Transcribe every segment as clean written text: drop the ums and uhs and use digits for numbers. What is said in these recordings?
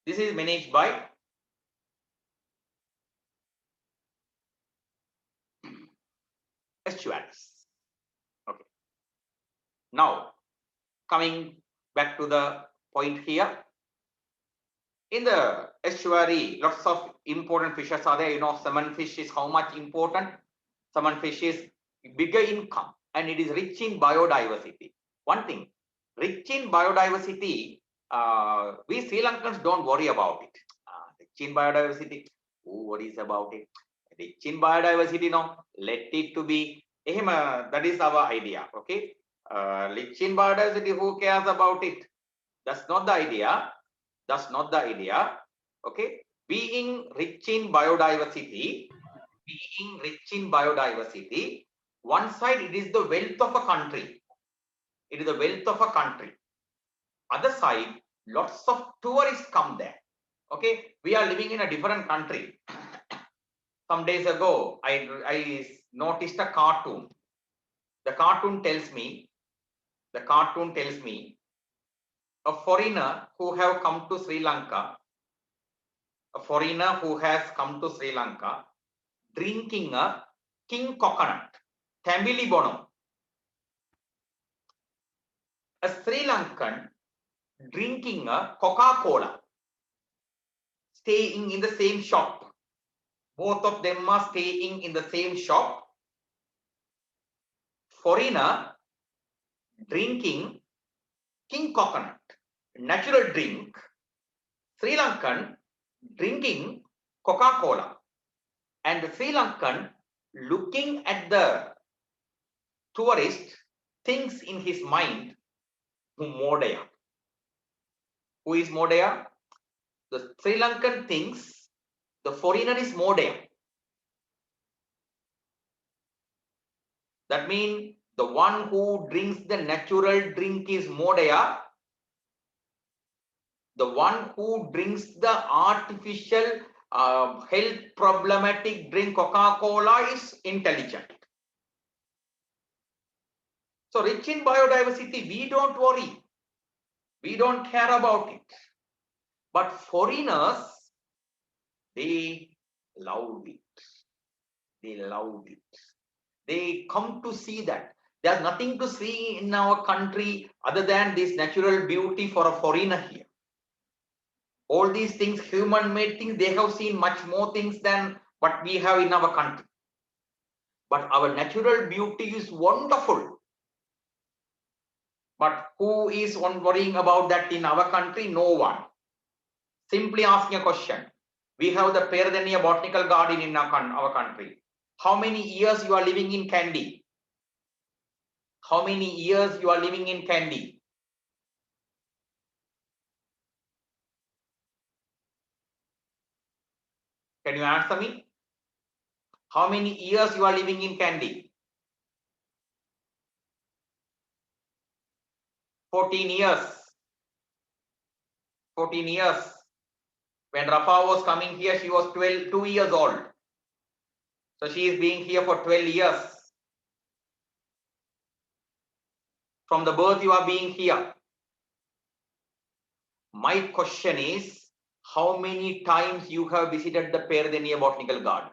This is managed by estuaries. Okay. Now, coming back to the point here. In the estuary, lots of important fishes are there. You know, salmon fish is how much important? Salmon fish is bigger income and it is rich in biodiversity. One thing, rich in biodiversity, we Sri Lankans don't worry about it. Rich in biodiversity, who worries about it? Rich in biodiversity, no, let it to be. That is our idea. Okay, rich in biodiversity, who cares about it? That's not the idea. That's not the idea. Okay, being rich in biodiversity, one side it is the wealth of a country. It is the wealth of a country. Other side, lots of tourists come there. Okay, we are living in a different country. Some days ago, I noticed a cartoon. The cartoon tells me a foreigner who have come to Sri Lanka, drinking a king coconut, Tambili Bono. A Sri Lankan drinking a Coca-Cola, staying in the same shop. Both of them are staying in the same shop. Foreigner drinking king coconut, natural drink. Sri Lankan drinking Coca-Cola. And the Sri Lankan looking at the tourist thinks in his mind, Modaya. Who is Modaya? The Sri Lankan thinks the foreigner is Modaya. That means the one who drinks the natural drink is Modaya. The one who drinks the artificial health problematic drink Coca-Cola is intelligent. So rich in biodiversity, we don't worry. We don't care about it. But foreigners, they loved it. They loved it. They come to see that. There's nothing to see in our country other than this natural beauty for a foreigner here. All these things, human-made things, they have seen much more things than what we have in our country. But our natural beauty is wonderful. But who is worrying about that in our country? No one. Simply asking a question. We have the Peradeniya Botanical Garden in our country. How many years you are living in Kandy? How many years you are living in Kandy? Can you answer me? How many years you are living in Kandy? 14 years. 14 years. When Rafa was coming here, she was 2 years old. So she is being here for 12 years. From the birth you are being here. My question is, how many times you have visited the Peradeniya Botanical Garden?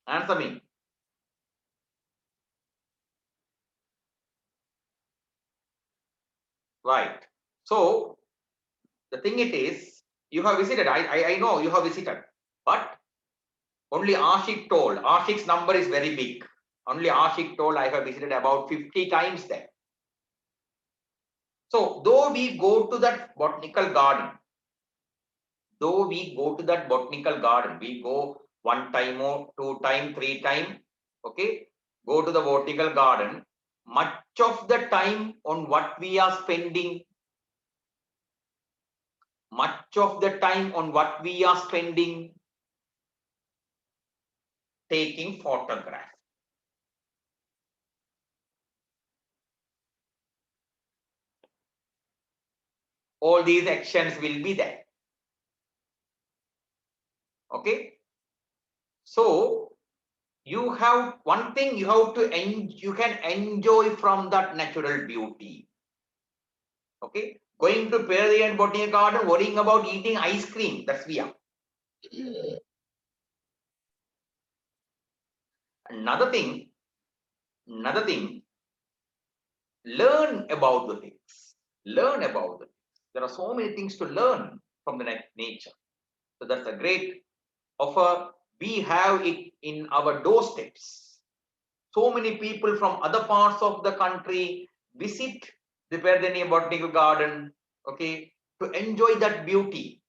Answer me. Right. So the thing it is, you have visited. I know you have visited, but only Ashik told. Ashik's number is very big. Only Ashik told I have visited about 50 times there. So though we go to that botanical garden, we go 1 time or 2 time, 3 time. Okay, go to the botanical garden. much of the time on what we are spending, much of the time on what we are spending taking photograph. All these actions will be there. Okay. So you have one thing you have to you can enjoy from that natural beauty. Okay. Going to Perry and Botanical Garden, worrying about eating ice cream. That's we are. Another thing, learn about the things. Learn about the things. There are so many things to learn from the nature. So that's a great offer. We have it in our doorsteps. So many people from other parts of the country visit the Perdeni Botanical Garden, okay, to enjoy that beauty.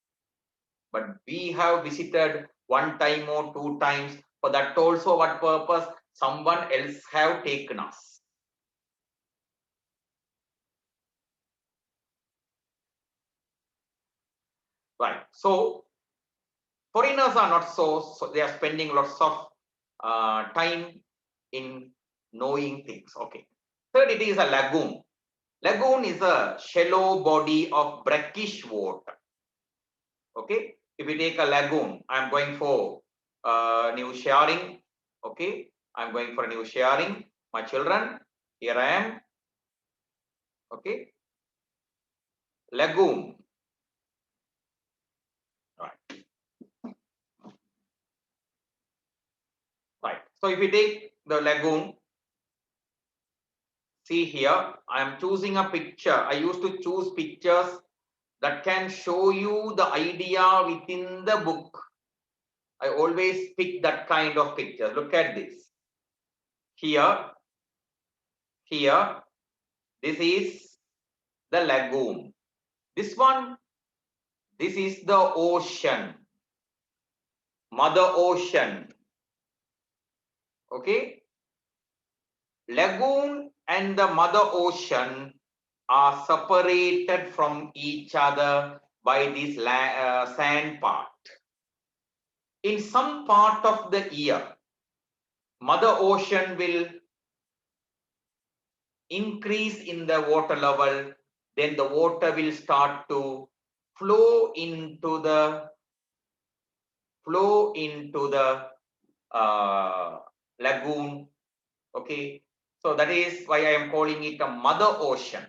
But we have visited one time or two times. For that also, what purpose? Someone else have taken us. Right. So foreigners are not so they are spending lots of time in knowing things. Okay. Third, it is a lagoon. Lagoon is a shallow body of brackish water. Okay. If we take a lagoon, I'm going for new sharing. Okay. I'm going for a new sharing. My children, here I am. Okay. Lagoon. Right. Right. So if we take the lagoon, see here, I am choosing a picture. I used to choose pictures that can show you the idea within the book. I always pick that kind of picture. Look at this. Here, this is the lagoon. This one, this is the ocean, Mother Ocean. Okay. Lagoon and the Mother Ocean are separated from each other by this sand part. In some part of the year, Mother Ocean will increase in the water level, then the water will start to flow into the lagoon. Okay, so that is why I am calling it a Mother Ocean.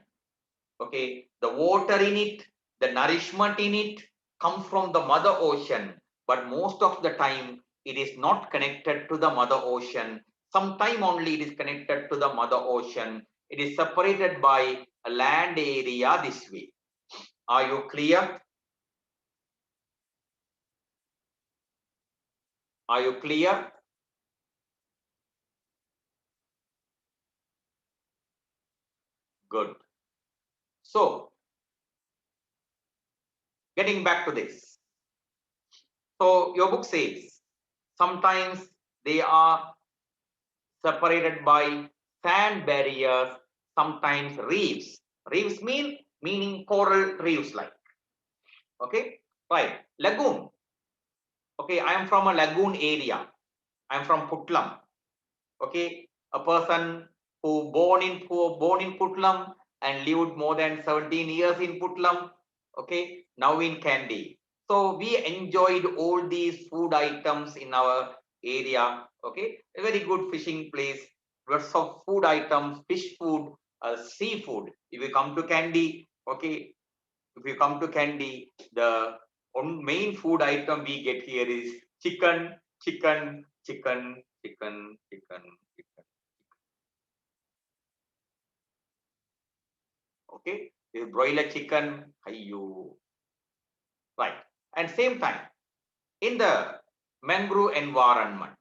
Okay, the water in it, the nourishment in it comes from the Mother Ocean, but most of the time it is not connected to the Mother Ocean. Sometime only it is connected to the Mother Ocean. It is separated by a land area this way. Are you clear? Are you clear? Good. So, getting back to this. So, your book says sometimes they are separated by sand barriers, sometimes reefs. Reefs meaning coral reefs like. Okay, right. Lagoon. Okay, I am from a lagoon area. I am from Putlam. Okay, a person who born in Putlam and lived more than 17 years in Putlam. Okay, now in Kandy. So we enjoyed all these food items in our area. Okay, a very good fishing place. Lots of food items, fish food, seafood. If you come to Kandy, okay, if you come to Kandy, the main food item we get here is chicken, chicken, chicken, chicken, chicken, chicken. Okay, this broiler chicken, you right. And same time in the mangrove environment,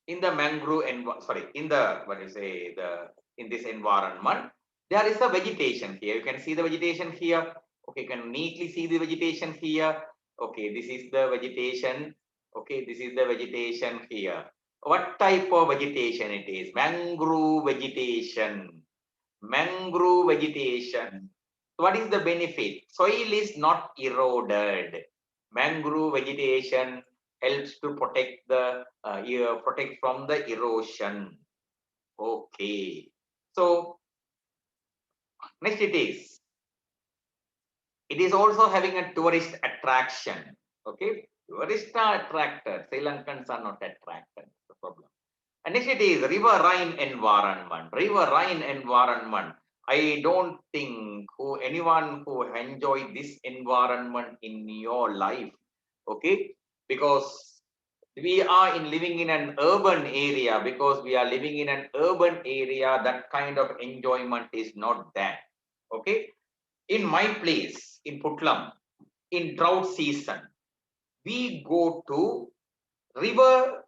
in the mangrove in the what you say in this environment, there is a vegetation here. You can see the vegetation here. Okay, you can neatly see the vegetation here. Okay, this is the vegetation. Okay, this is the vegetation here. What type of vegetation it is? Mangrove vegetation. mangrove vegetation. What is the benefit? Soil is not eroded. Mangrove vegetation helps to protect the protect from the erosion. Okay. So next it is also having a tourist attraction. Okay, tourists are attracted. Sri Lankans are not attracted. The problem. And next it is riverine environment. Riverine environment. I don't think anyone who enjoy this environment in your life. Okay, because we are living in an urban area. Because we are living in an urban area, that kind of enjoyment is not there. Okay, in my place in Putlam, in drought season, we go to river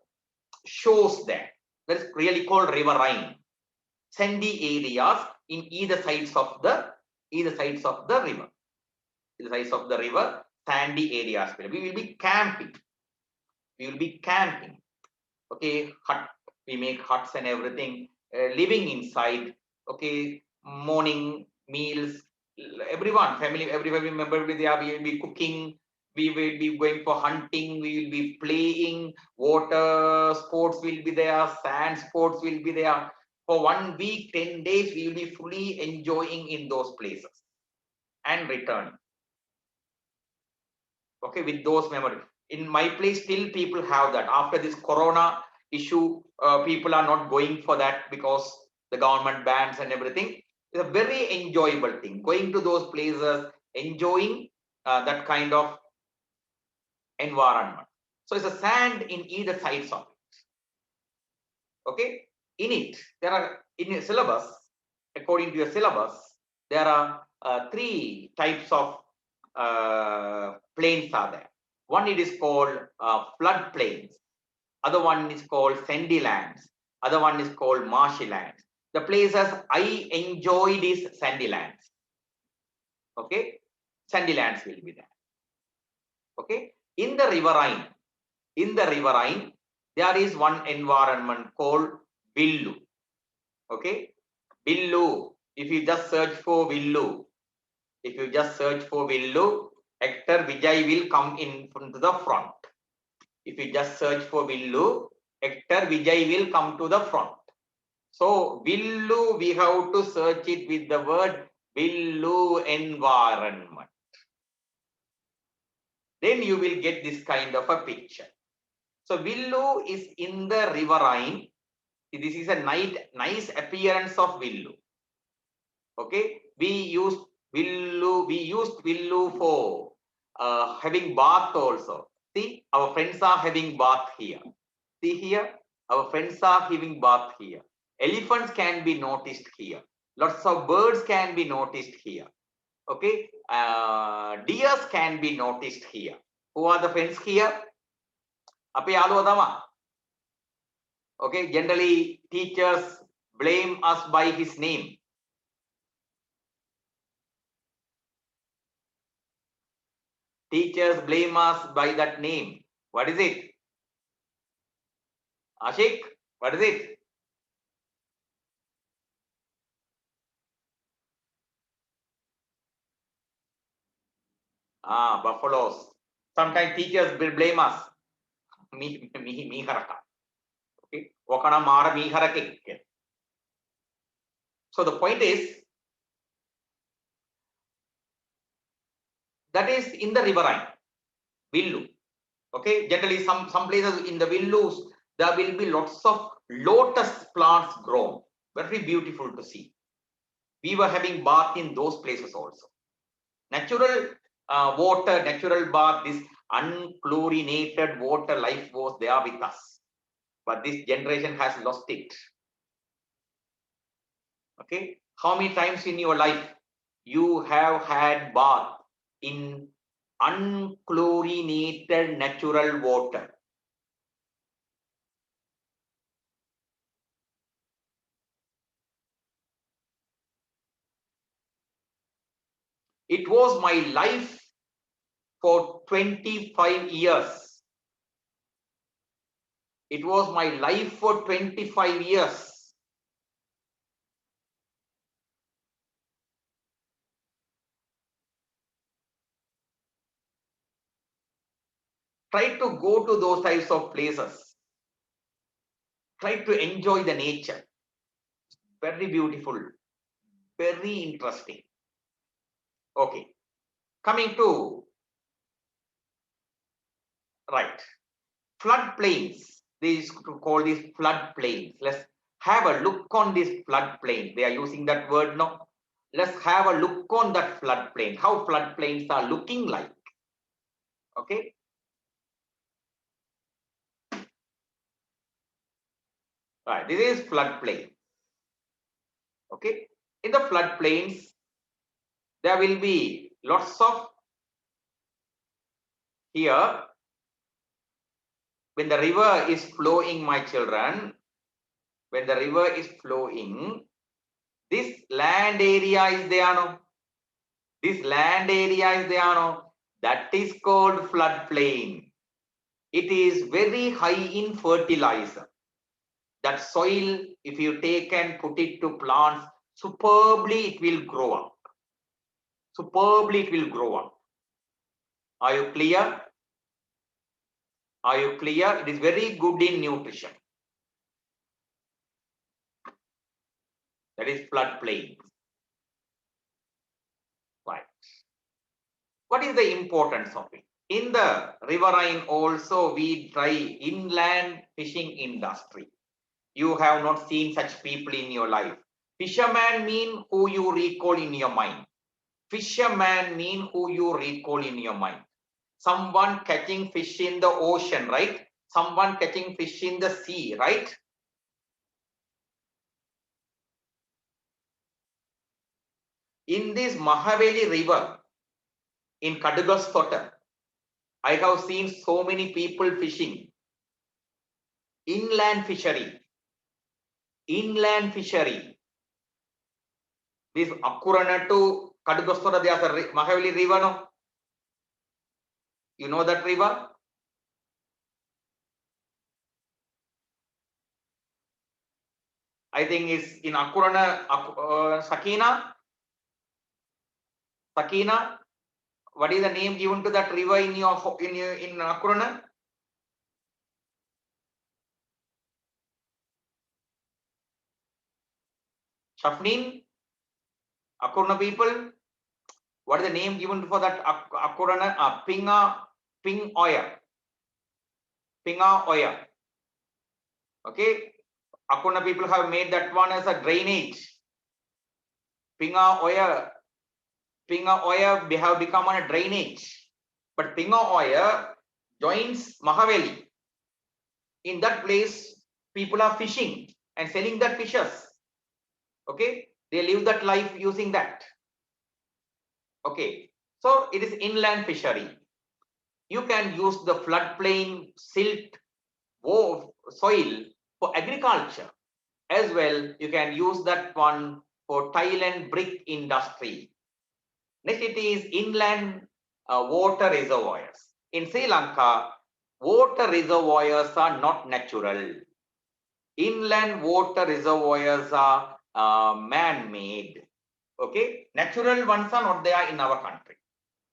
shows there. That's really called riverine. Sandy areas in either sides of the river. Either sides of the river, sandy areas. We will be camping. We will be camping. Okay, hut. We make huts and everything. Living inside. Okay, morning meals. Everyone, family, every family member will be cooking. We will be going for hunting. We will be playing. Water sports will be there. Sand sports will be there. For 1 week, 10 days, we will be fully enjoying in those places and returning. Okay, with those memories. In my place, still people have that. After this corona issue, people are not going for that because the government bans and everything. It's a very enjoyable thing. Going to those places, enjoying that kind of environment. So it's a sand in either sides of it. Okay, in it there are in a syllabus. According to your syllabus, there are 3 types of plains are there. One it is called flood plains. Other one is called sandy lands. Other one is called marshy lands. The places I enjoy is sandy lands. Okay, sandy lands will be there. Okay, in the riverine, there is one environment called Villu. Okay, Villu. If you just search for Villu, Hector Vijay will come in from the front. If you just search for Villu, Hector Vijay will come to the front. So Villu, we have to search it with the word Villu environment. Then you will get this kind of a picture. So Villu is in the riverine. This is a nice appearance of Villu. Okay, we used Villu for having bath also. See, our friends are having bath here. See here, our friends are having bath here. Elephants can be noticed here. Lots of birds can be noticed here. Okay, deers can be noticed here. Who are the friends here? Ape yaluwa thama. Okay, generally teachers blame us by his name. Teachers blame us by that name. What is it? Ashik, what is it? Buffaloes. Sometimes teachers will blame us. Me haraka. Okay. Wakana mara me harake. So the point is that is in the riverine, Villu. Okay. Generally, some places in the Villus there will be lots of lotus plants grown. Very beautiful to see. We were having bath in those places also. Natural water, natural bath, this unchlorinated water life was there with us. But this generation has lost it. Okay. How many times in your life you have had bath in unchlorinated natural water? It was my life for 25 years. It was my life for 25 years. Try to go to those types of places. Try to enjoy the nature. Very beautiful, very interesting. Okay, coming to right, floodplains. These call these floodplains. Let's have a look on this floodplain. They are using that word now. Let's have a look on that floodplain. How floodplains are looking like. Okay. Right. This is floodplain. Okay. In the floodplains, there will be lots of here. When the river is flowing, my children, when the river is flowing, this land area is there, no? This land area is there, no? That is called floodplain. It is very high in fertilizer. That soil, if you take and put it to plants, superbly it will grow up. Superbly it will grow up. Are you clear? Are you clear? It is very good in nutrition. That is floodplain. Right. What is the importance of it? In the riverine also we try inland fishing industry. You have not seen such people in your life. Fisherman mean who you recall in your mind. Fisherman mean who you recall in your mind. Someone catching fish in the ocean, right? Someone catching fish in the sea, right? In this Mahaveli river, in Kadugastota, I have seen so many people fishing. Inland fishery. Inland fishery. This Akurana to Kadugastota, there's a Mahaveli river, no? You know that river? I think it's in Akurana, Sakina. Sakina. What is the name given to that river in Akurana? Shafnin? Akurana people? What is the name given for that Akurana? Ping Oya. Pinga Oya. Okay. Akurana people have made that one as a drainage. Pinga Oya. Pinga Oya have become a drainage. But Pinga Oya joins Mahaveli. In that place, people are fishing and selling that fishes. Okay. They live that life using that. Okay. So it is inland fishery. You can use the floodplain silt soil for agriculture. As well, you can use that one for tile and brick industry. Next, it is inland water reservoirs. In Sri Lanka, water reservoirs are not natural. Inland water reservoirs are man-made. Okay, natural ones are not there in our country.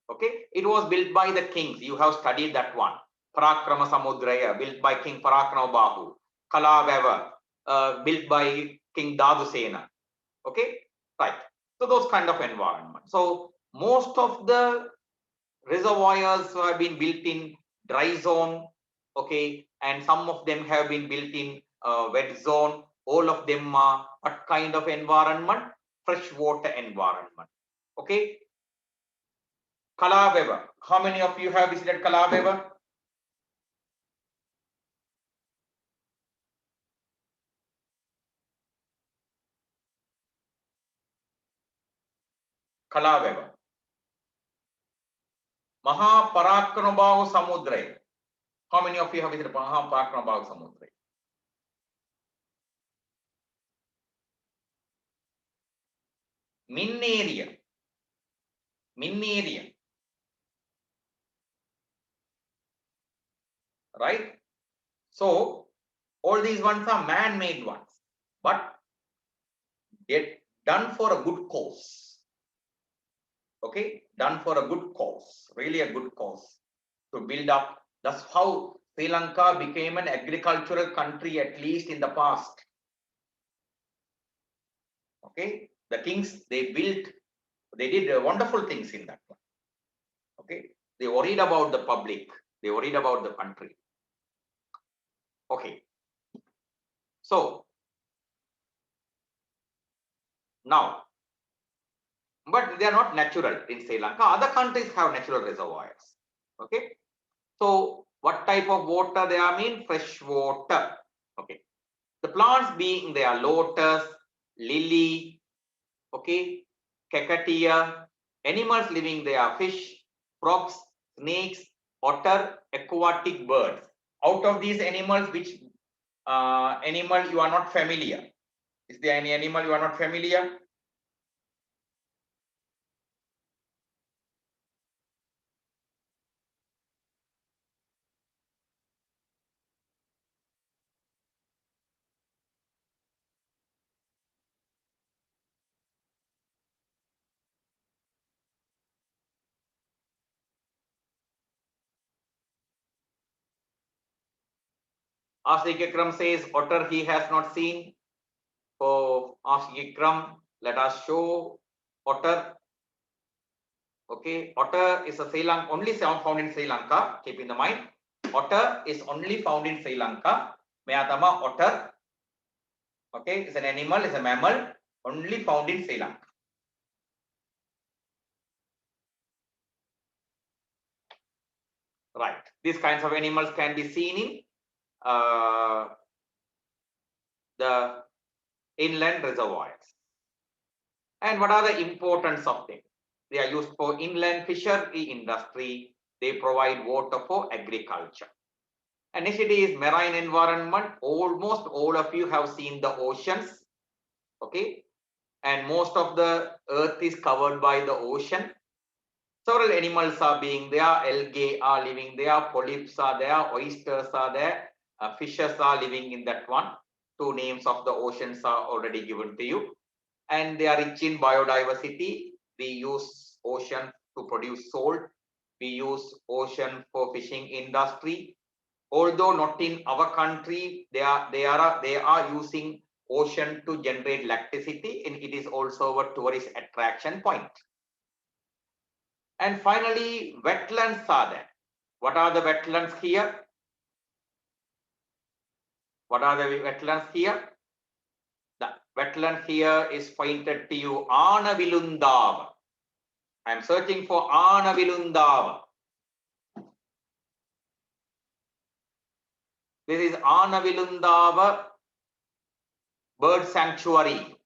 Okay, it was built by the kings. You have studied that one. Parakrama Samudraya, built by King Parakrama Bahu. Kalabeva, built by King Dadusena. Okay, right. So those kind of environment. So most of the reservoirs have been built in dry zone. Okay, and some of them have been built in wet zone. All of them are what kind of environment? Freshwater environment. Okay. Kalabeva. How many of you have visited Kalabeva? Kalabeva. Mahaparakramabahu Samudra. How many of you have visited Mahaparakramabahu Samudra? Minneriya. Minneriya. Right? So, all these ones are man-made ones, but get done for a good cause. Okay? Done for a good cause, really a good cause to build up That's how Sri Lanka became an agricultural country, at least in the past. Okay, the kings, they did wonderful things in that one. Okay, they worried about the public, they worried about the country. Okay, so now, but they are not natural in Sri Lanka. Other countries have natural reservoirs. Okay, so what type of water they are? Mean fresh water. Okay, the plants being they are lotus, lily, okay, cacatia. Animals living there are fish, frogs, snakes, otter, aquatic birds. Out of these animals, which animal you are not familiar? Is there any animal you are not familiar? Asik Ikram says otter he has not seen. So Asik Ikram, let us show otter. Okay, otter is a Sri Lanka, only found in Sri Lanka. Keep in the mind, otter is only found in Sri Lanka. Meatama otter. Okay, it's an animal, it's a mammal, only found in Sri Lanka. Right, these kinds of animals can be seen in the inland reservoirs. And what are the importance of them? They are used for inland fishery industry. They provide water for agriculture. And next it is marine environment. Almost all of you have seen the oceans. Okay. And most of the earth is covered by the ocean. Several animals are being there. Algae are living there. Polyps are there. Oysters are there. Fishes are living in that one. Two names of the oceans are already given to you. And they are rich in biodiversity. We use ocean to produce salt. We use ocean for fishing industry. Although not in our country, they are using ocean to generate electricity, and it is also a tourist attraction point. And finally, wetlands are there. What are the wetlands here? What are the wetlands here? The wetland here is pointed to you, Anavilundava. I am searching for Anavilundava. This is Anavilundava bird sanctuary.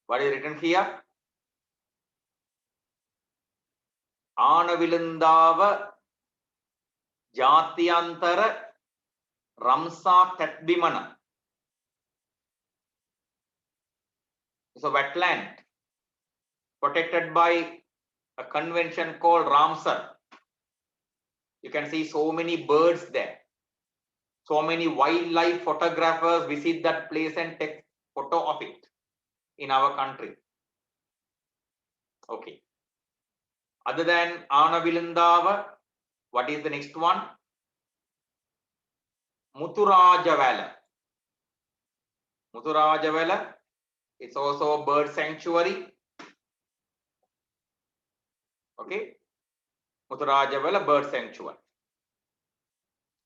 What is written here? Anavilundava Jatyantara Ramsar Tatbimana. It's a wetland protected by a convention called Ramsar. You can see so many birds there. So many wildlife photographers visit that place and take photo of it in our country. Okay. Other than Anavilundava, what is the next one? Muthurajavala. Muthurajavala, it's also a bird sanctuary. Okay. Muthurajavala bird sanctuary.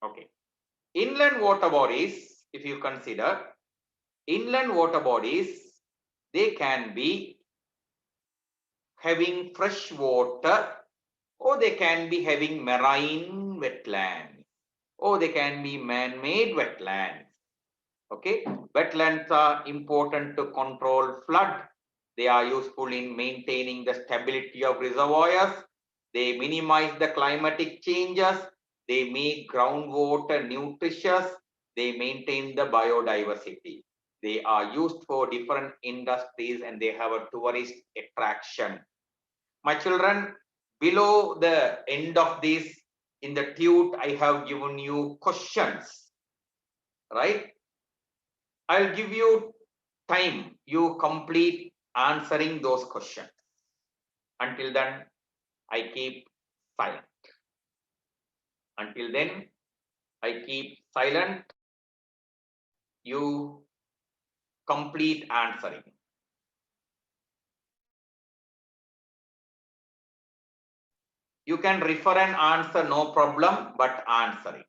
Okay. Inland water bodies, if you consider, inland water bodies, they can be having fresh water, or they can be having marine wetlands, or they can be man-made wetlands. Okay, wetlands are important to control flood. They are useful in maintaining the stability of reservoirs. They minimize the climatic changes. They make groundwater nutritious. They maintain the biodiversity. They are used for different industries and they have a tourist attraction. My children, below the end of this, in the tute, I have given you questions, right? I'll give you time you complete answering those questions. Until then, I keep silent. Until then, I keep silent. You complete answering. You can refer and answer, no problem, but answer it.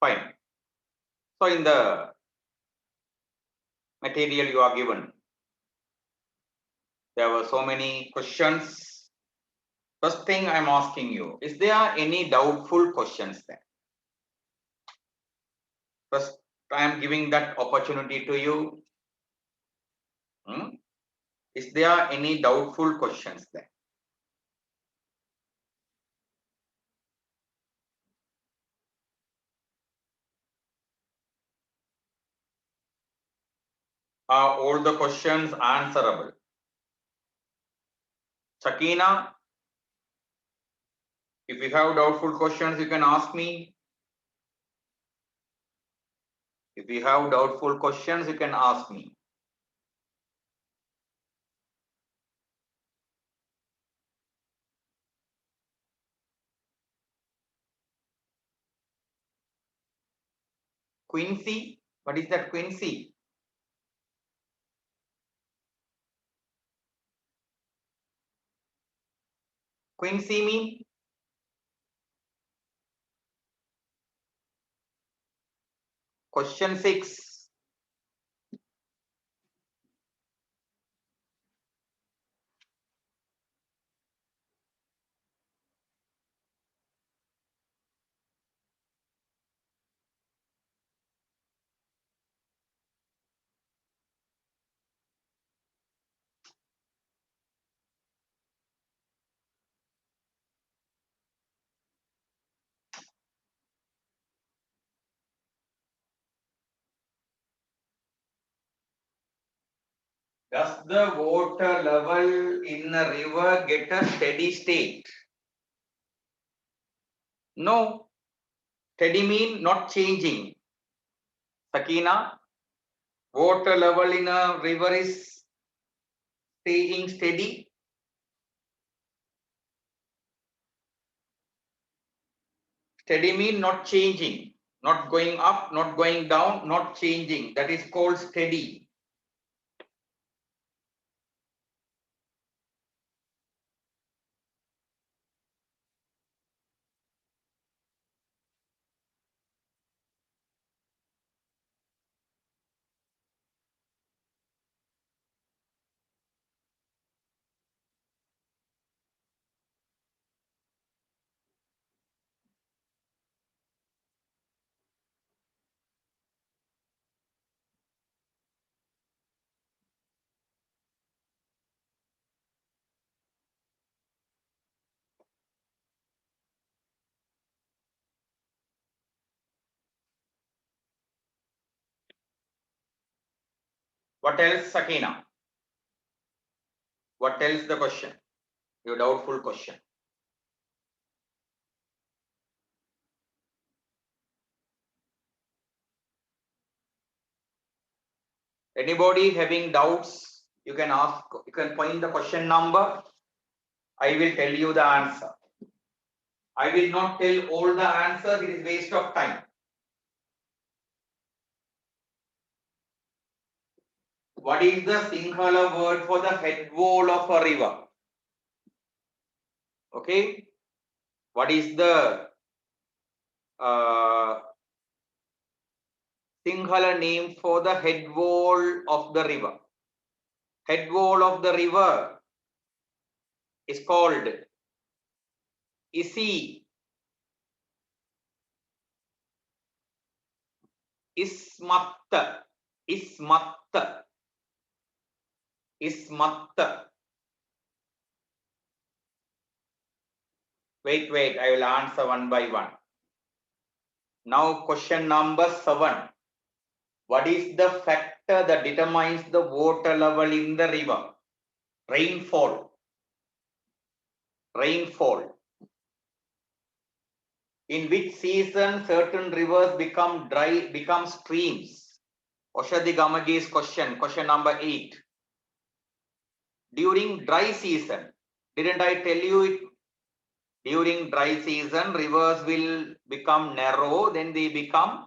Fine. So in the material you are given, there were so many questions. First thing I am asking you, is there any doubtful questions there? First, I am giving that opportunity to you. Is there any doubtful questions there? Are all the questions answerable? Sakina, if you have doubtful questions, you can ask me. If you have doubtful questions, you can ask me. Quincy, what is that Quincy? Quincy mean? Question 6. Does the water level in a river get a steady state? No. Steady mean not changing. Sakina, water level in a river is staying steady. Steady mean not changing, not going up, not going down, not changing. That is called steady. What else, Sakina? What else the question? Your doubtful question. Anybody having doubts, you can ask, you can point the question number. I will tell you the answer. I will not tell all the answers, it is waste of time. What is the Sinhala word for the head wall of a river? Okay. What is the Sinhala name for the head wall of the river? Head wall of the river is called Isi, Ismatta, Ismatta, Ismatta. Wait, I will answer one by one. Now question number 7. What is the factor that determines the water level in the river? Rainfall. Rainfall. In which season certain rivers become dry, become streams? Oshadi Gamagi's question number 8. During dry season, didn't I tell you it? During dry season, rivers will become narrow, then they become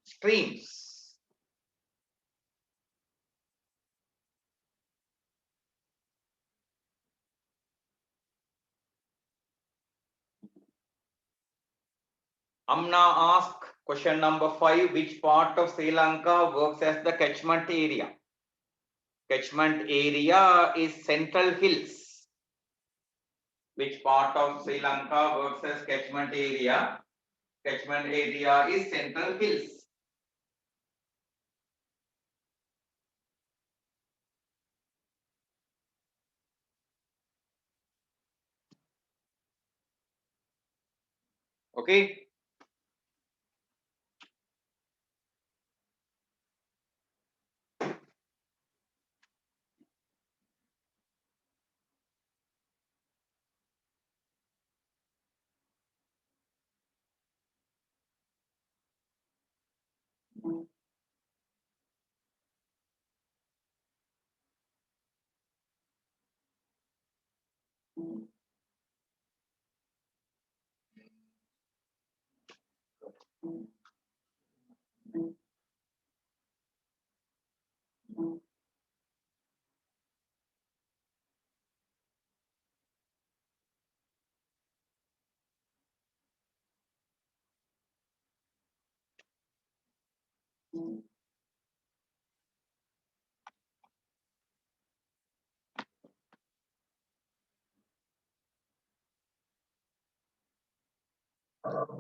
streams. Amna asked question number 5. Which part of Sri Lanka works as the catchment area? Catchment area is Central Hills. Which part of Sri Lanka works as catchment area? Catchment area is Central Hills. Okay.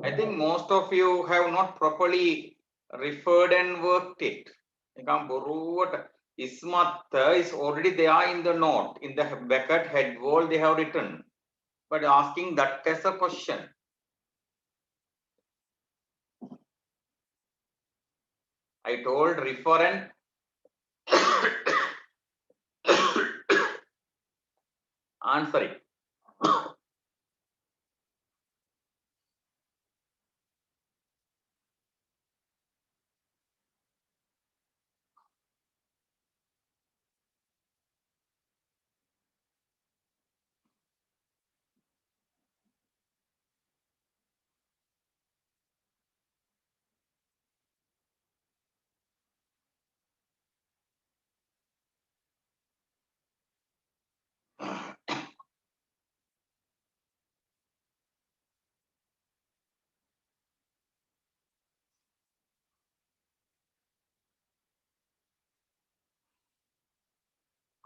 I think most of you have not properly referred and worked it. Ismatha is already there in the note. In the Beckett head wall, they have written. But asking that as a question. I told referent answering.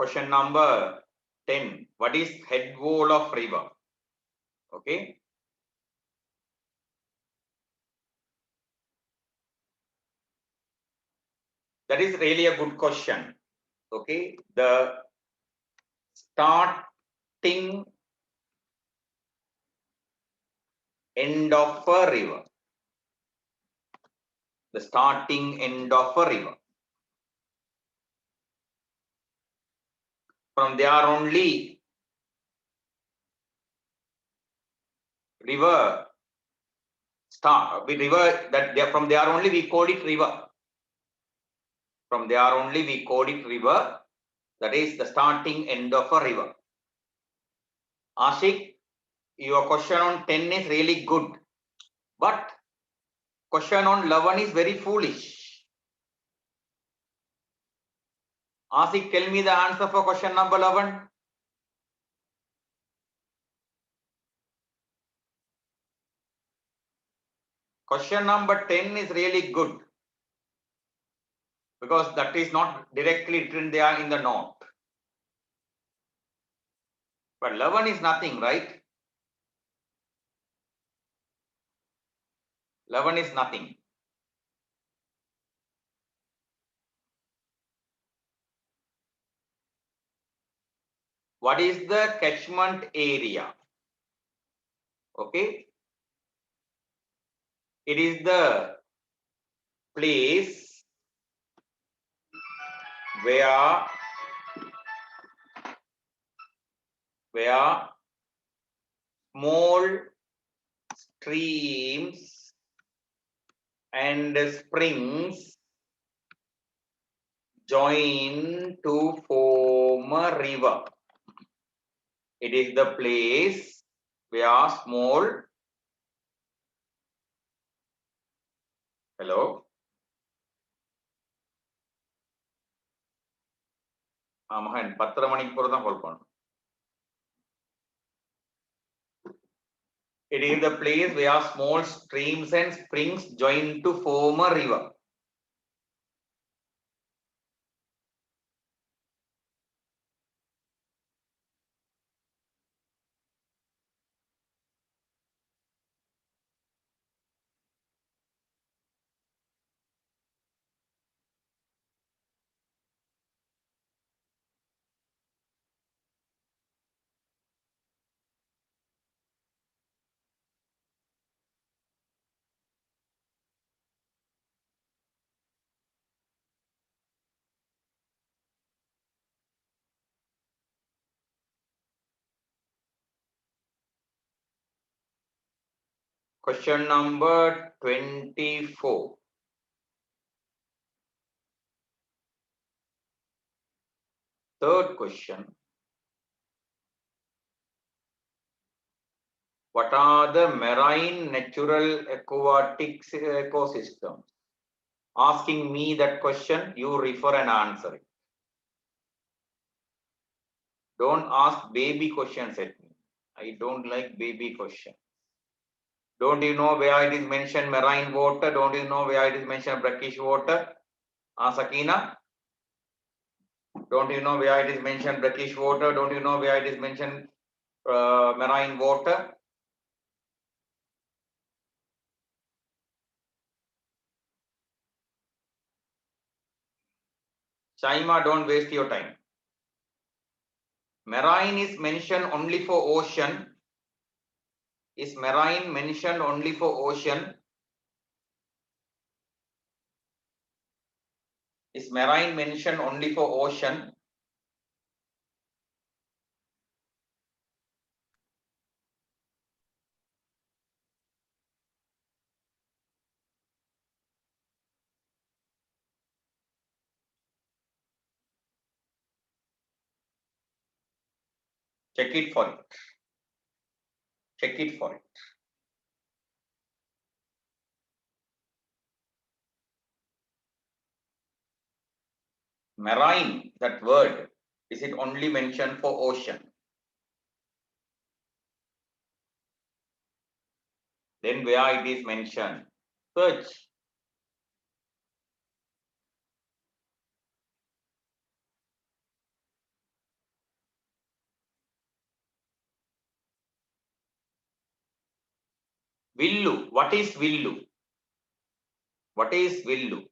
Question number 10. What is head wall of river? Okay. That is really a good question. Okay. The starting end of a river. The starting end of a river. From there only river start. River that there, from there only we call it river. From there only we call it river. That is the starting end of a river. Ashik, your question on 10 is really good. But question on 11 is very foolish. Ashik, tell me the answer for question number 11. Question number 10 is really good. Because that is not directly written there in the note. But 11 is nothing, right? 11 is nothing. What is the catchment area? Okay. It is the place where small streams and springs join to form a river. It is the place where small. Hello. Mahan, 10 மணிக்கு போறதான் கால் பண்ணணும். It is the place where small streams and springs join to form a river. Question number 24. Third question. What are the marine natural aquatic ecosystems? Asking me that question, you refer and answer it. Don't ask baby questions at me. I don't like baby questions. Don't you know where it is mentioned marine water? Don't you know where it is mentioned brackish water? Sakina? Don't you know where it is mentioned brackish water? Don't you know where it is mentioned marine water? Shaima, don't waste your time. Marine is mentioned only for ocean. Is marine mentioned only for ocean? Is marine mentioned only for ocean? Check it for it. Check it for it. Marine, that word, is it only mentioned for ocean? Then where it is mentioned? Search. Villu. What is Villu? What is Villu?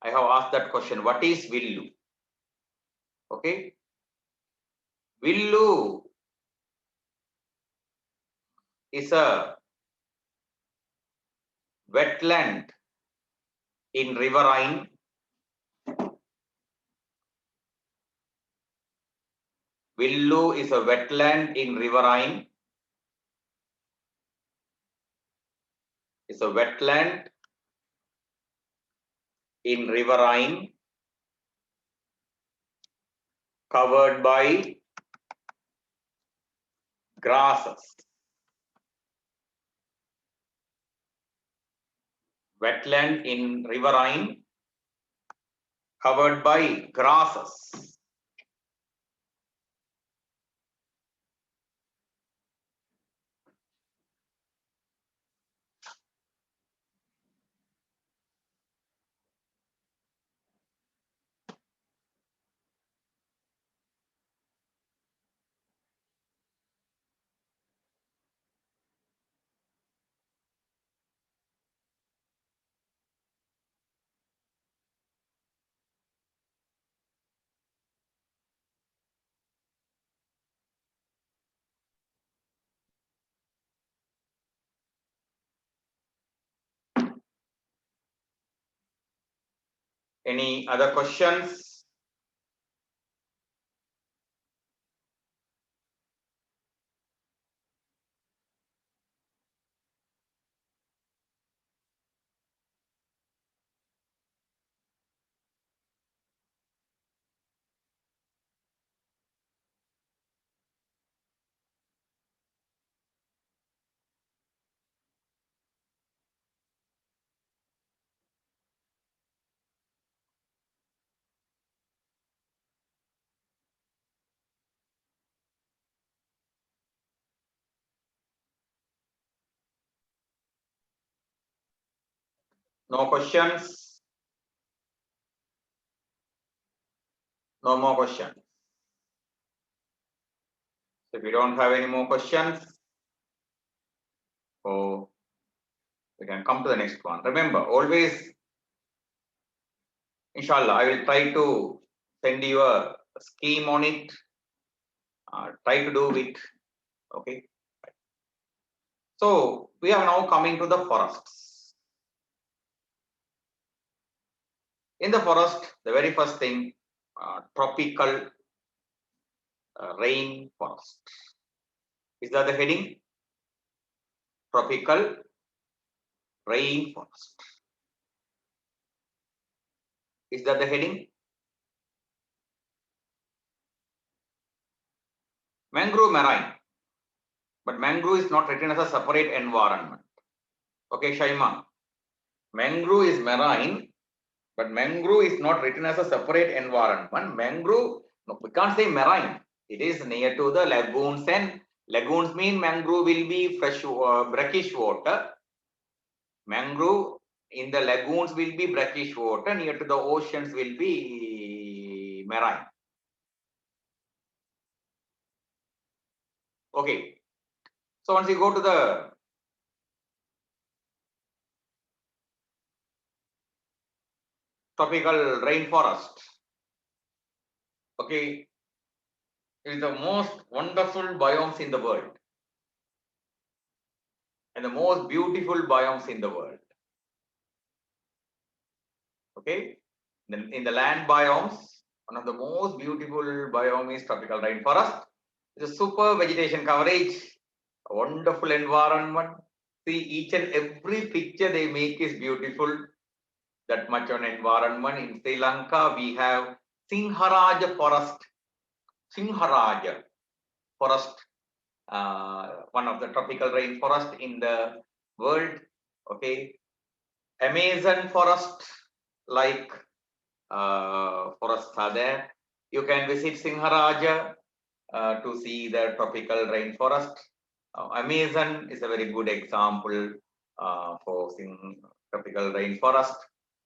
I have asked that question. What is Villu? Okay. Villu is a wetland in riverine. Villu is a wetland in riverine. It's a wetland in riverine covered by grasses. Wetland in riverine covered by grasses. Any other questions? No questions? No more questions. So if you don't have any more questions, so we can come to the next one. Remember, always, inshallah, I will try to send you a scheme on it. Try to do it. Okay. So we are now coming to the forests. In the forest, the very first thing, tropical rain forest. Is that the heading? Tropical rain forest. Is that the heading? Mangrove marine. But mangrove is not written as a separate environment. Okay, Shaima. Mangrove is marine, but mangrove is not written as a separate environment. Mangrove, no, we can't say marine. It is near to the lagoons, and lagoons mean mangrove will be fresh, brackish water. Mangrove in the lagoons will be brackish water, near to the oceans will be marine. Okay. So once you go to the tropical rainforest, okay, it is the most wonderful biomes in the world and the most beautiful biomes in the world. Okay, in the land biomes, one of the most beautiful biome is tropical rainforest. It's a super vegetation coverage, a wonderful environment. See, each and every picture they make is beautiful. That much on environment. In Sri Lanka, we have Sinharaja forest. Sinharaja forest, one of the tropical rainforest in the world. Okay, Amazon forest, like forests are there. You can visit Sinharaja to see the tropical rainforest. Amazon is a very good example for tropical rainforest.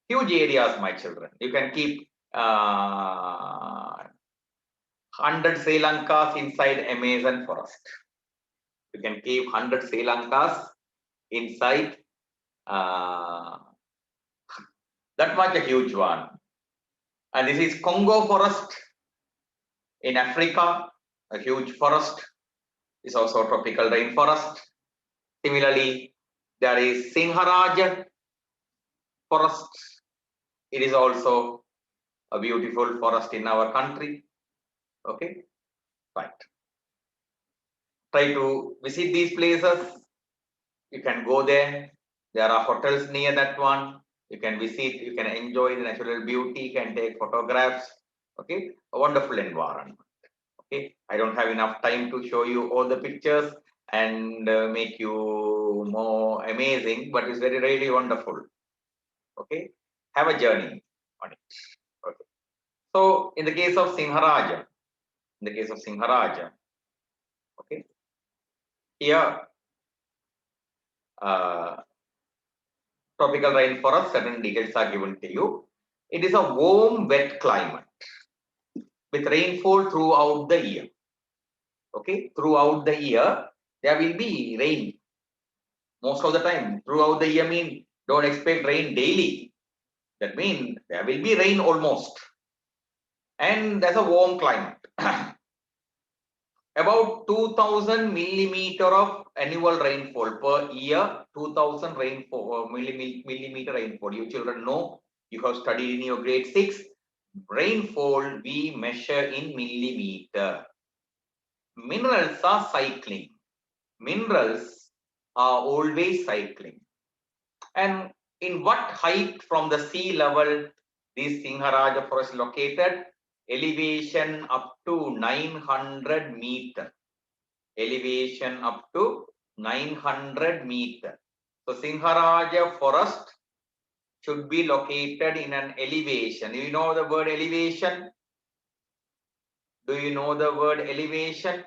Huge areas, my children. You can keep 100 Sri Lankas inside Amazon forest. You can keep 100 Sri Lankas inside that much a huge one. And this is Congo forest in Africa, a huge forest. Is also tropical rainforest. Similarly, there is Sinharaja forest. It is also a beautiful forest in our country. Okay, right. Try to visit these places. You can go there. There are hotels near that one. You can visit, you can enjoy the natural beauty, you can take photographs. Okay, a wonderful environment. Okay, I don't have enough time to show you all the pictures and make you more amazing, but it's very, really wonderful. Okay, have a journey on it. Okay, so in the case of Sinharaja, okay, here tropical rainforest, certain details are given to you. It is a warm, wet climate with rainfall throughout the year. Okay, throughout the year, there will be rain. Most of the time, throughout the year mean don't expect rain daily. That means there will be rain almost. And there's a warm climate. About 2000 millimeter of annual rainfall per year, 2000 rainfall, millimeter rainfall. You children know, you have studied in your grade 6. Rainfall we measure in millimeter. Minerals are cycling. Minerals are always cycling. And in what height from the sea level this Sinharaja forest is located? Elevation up to 900 meter. Elevation up to 900 meter. So Sinharaja forest should be located in an elevation. Do you know the word elevation? Do you know the word elevation?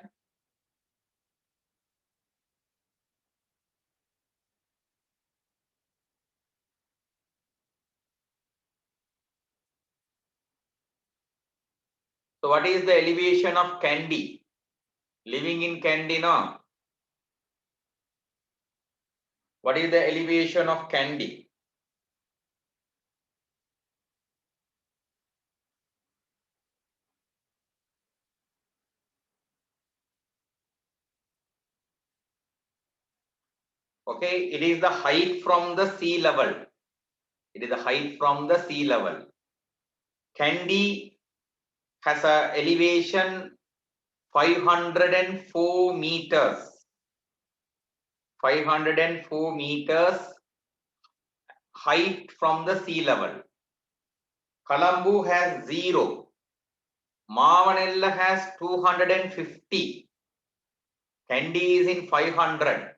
So what is the elevation of Kandy? Living in Kandy, no? What is the elevation of Kandy? Okay, it is the height from the sea level. It is the height from the sea level. Kandy has a elevation 504 meters. 504 meters height from the sea level. Colombo has 0. Mavanella has 250. Kandy is in 500.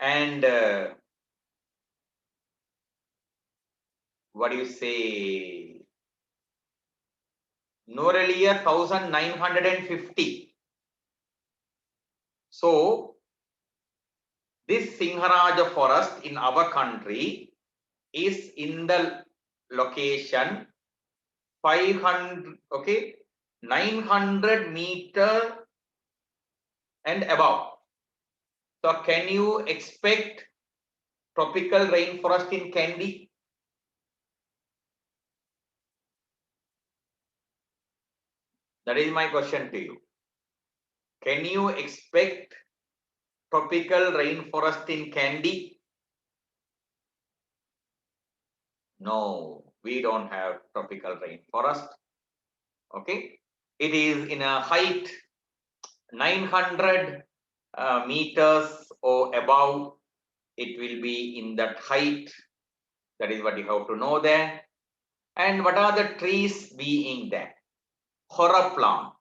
And what do you say? Norelia 1950. So this Singharaja forest in our country is in the location 500, okay, 900 meter and above. So can you expect tropical rainforest in Kandy? That is my question to you. Can you expect tropical rainforest in Kandy? No, we don't have tropical rainforest. Okay, it is in a height 900 meters or above. It will be in that height. That is what you have to know there. And what are the trees being there? Horror plant,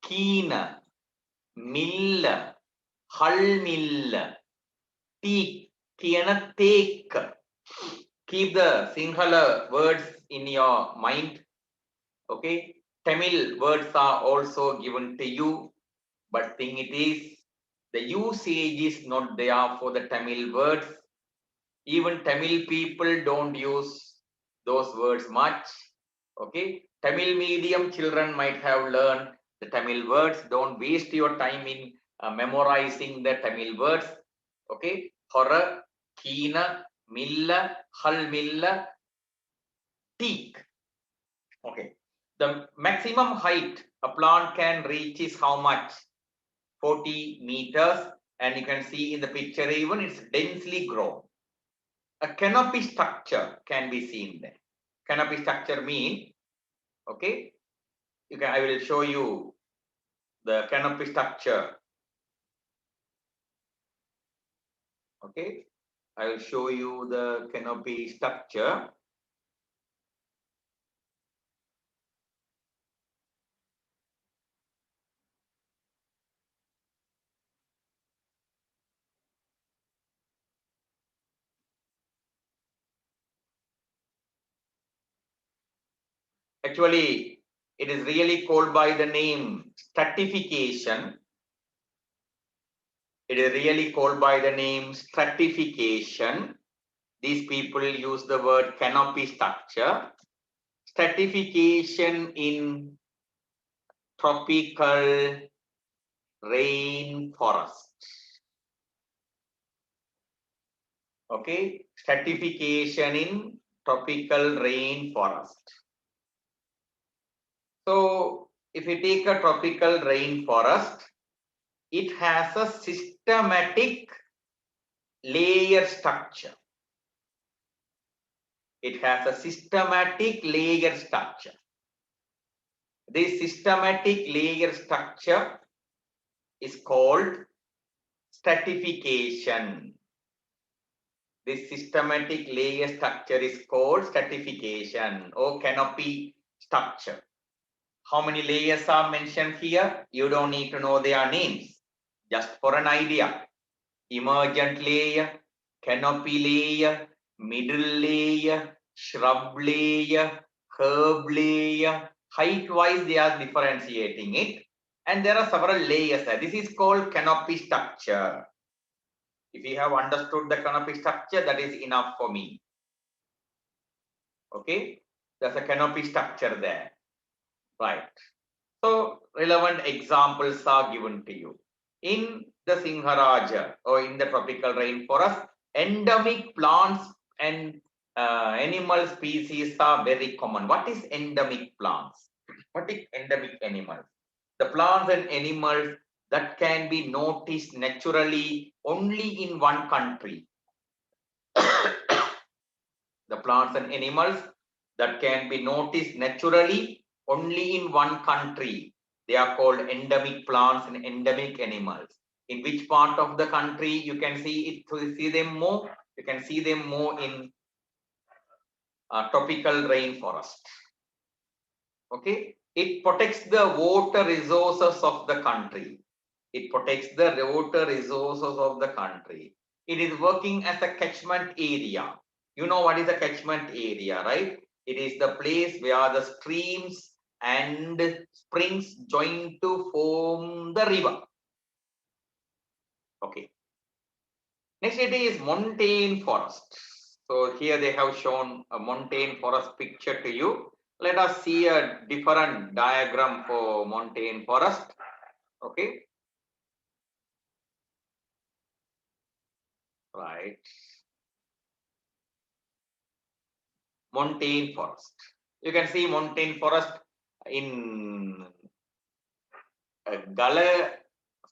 keena, mill, hull mill, teak, kiana teak. Keep the Sinhala words in your mind. Okay, Tamil words are also given to you, but thing it is, the usage is not there for the Tamil words. Even Tamil people don't use those words much. Okay, Tamil medium children might have learned the Tamil words. Don't waste your time in memorizing the Tamil words. Okay, horror, keena, milla, hull milla, teak. Okay, the maximum height a plant can reach is how much? 40 meters, and you can see in the picture even it's densely grown. A canopy structure can be seen there. Canopy structure mean, okay, you can, I will show you the canopy structure. Okay, I will show you the canopy structure. Actually, it is really called by the name stratification. It is really called by the name stratification. These people use the word canopy structure. Stratification in tropical rainforest. Okay, stratification in tropical rainforest. So, if you take a tropical rainforest, it has a systematic layer structure. It has a systematic layer structure. This systematic layer structure is called stratification. This systematic layer structure is called stratification or canopy structure. How many layers are mentioned here? You don't need to know their names. Just for an idea. Emergent layer, canopy layer, middle layer, shrub layer, herb layer. Height-wise, they are differentiating it. And there are several layers there. This is called canopy structure. If you have understood the canopy structure, that is enough for me. Okay, there's a canopy structure there. Right. So relevant examples are given to you. In the Singharaja or in the tropical rainforest, endemic plants and animal species are very common. What is endemic plants? What is endemic animals? The plants and animals that can be noticed naturally only in one country. The plants and animals that can be noticed naturally only in one country. They are called endemic plants and endemic animals. In which part of the country you can see them more? You can see them more in tropical rainforest. Okay, it protects the water resources of the country. It protects the water resources of the country. It is working as a catchment area. You know what is a catchment area, right? It is the place where the streams and springs join to form the river. Okay. Next it is montane forest. So here they have shown a montane forest picture to you. Let us see a different diagram for montane forest. Okay. Right. Montane forest. You can see montane forest in Gala,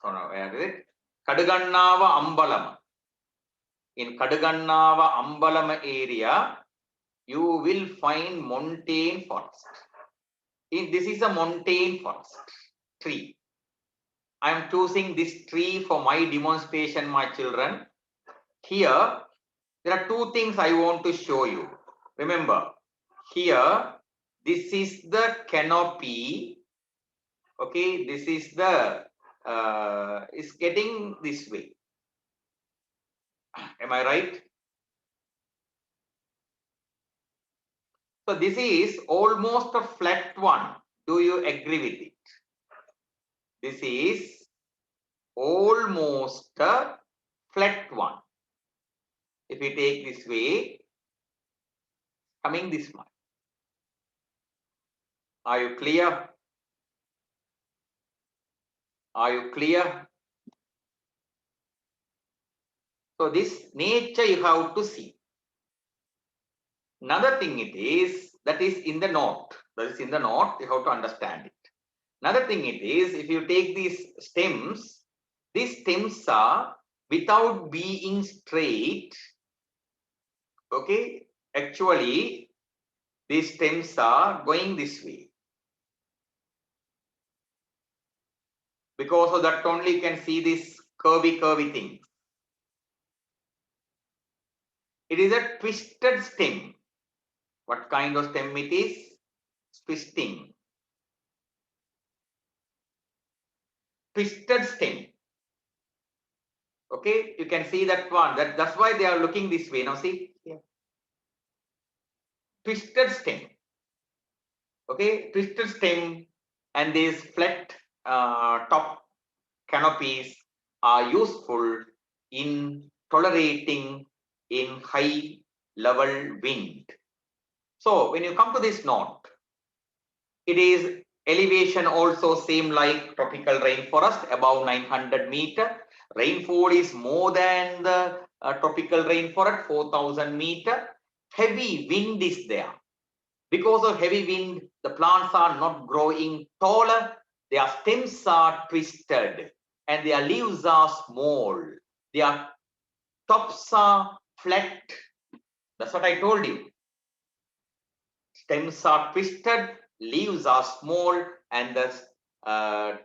where is it? Kadugannava Ambalam. In Kadugannava Ambalam area, you will find montane forest. This is a montane forest tree. I am choosing this tree for my demonstration, my children. Here, there are two things I want to show you. Remember, here, this is the canopy. Okay, this is the, it's getting this way. Am I right? So this is almost a flat one. Do you agree with it? This is almost a flat one. If we take this way, coming this way. Are you clear? Are you clear? So this nature you have to see. Another thing it is, that is in the note. That is in the note, you have to understand it. Another thing it is, if you take these stems are without being straight. Okay, actually these stems are going this way. Because of that only you can see this curvy thing. It is a twisted stem. What kind of stem it is? Twisting. Twisted stem. Okay, you can see that one. That's why they are looking this way. Now see here. Twisted stem. Okay, twisted stem and these flat top canopies are useful in tolerating in high level wind. So when you come to this note, it is elevation also same like tropical rainforest above 900 meter. Rainfall is more than the tropical rainforest 4000 meter. Heavy wind is there. Because of heavy wind, the plants are not growing taller. Their stems are twisted and their leaves are small. Their tops are flat. That's what I told you. Stems are twisted, leaves are small, and the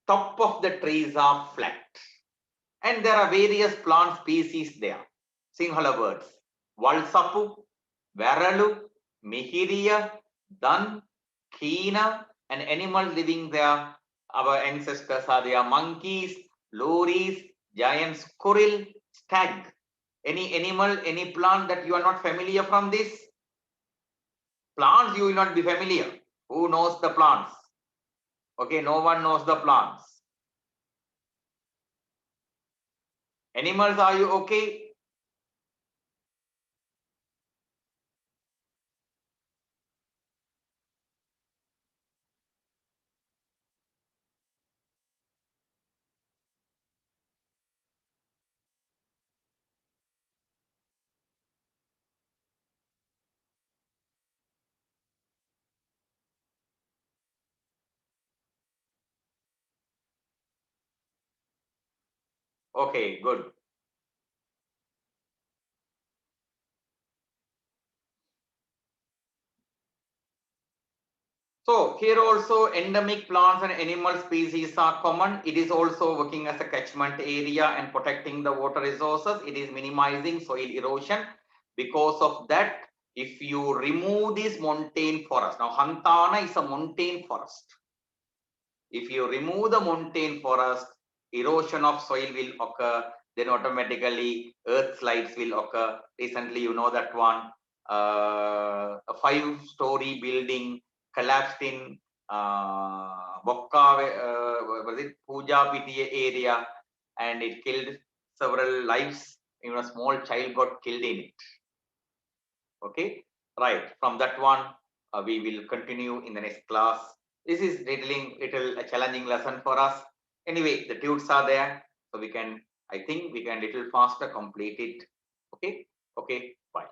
top of the trees are flat. And there are various plant species there. Sinhala words. Valsapu, Varalu, Mihiria, Dan, Kina, and animals living there. Our ancestors are there monkeys, lories, giant squirrel, stag. Any animal, any plant that you are not familiar from this? Plants you will not be familiar. Who knows the plants? Okay, no one knows the plants. Animals, are you okay? Okay, good. So here also endemic plants and animal species are common. It is also working as a catchment area and protecting the water resources. It is minimizing soil erosion. Because of that, if you remove this montane forest, now Hantana is a montane forest. If you remove the montane forest, erosion of soil will occur, then automatically earth slides will occur. Recently, you know that one, a 5-story building collapsed in Bokka, was it Puja PTA area, and it killed several lives. Even a small child got killed in it. Okay, right. From that one, we will continue in the next class. This is little a challenging lesson for us. Anyway, the tunes are there, so we can, I think we can little faster complete it. Okay, okay, bye.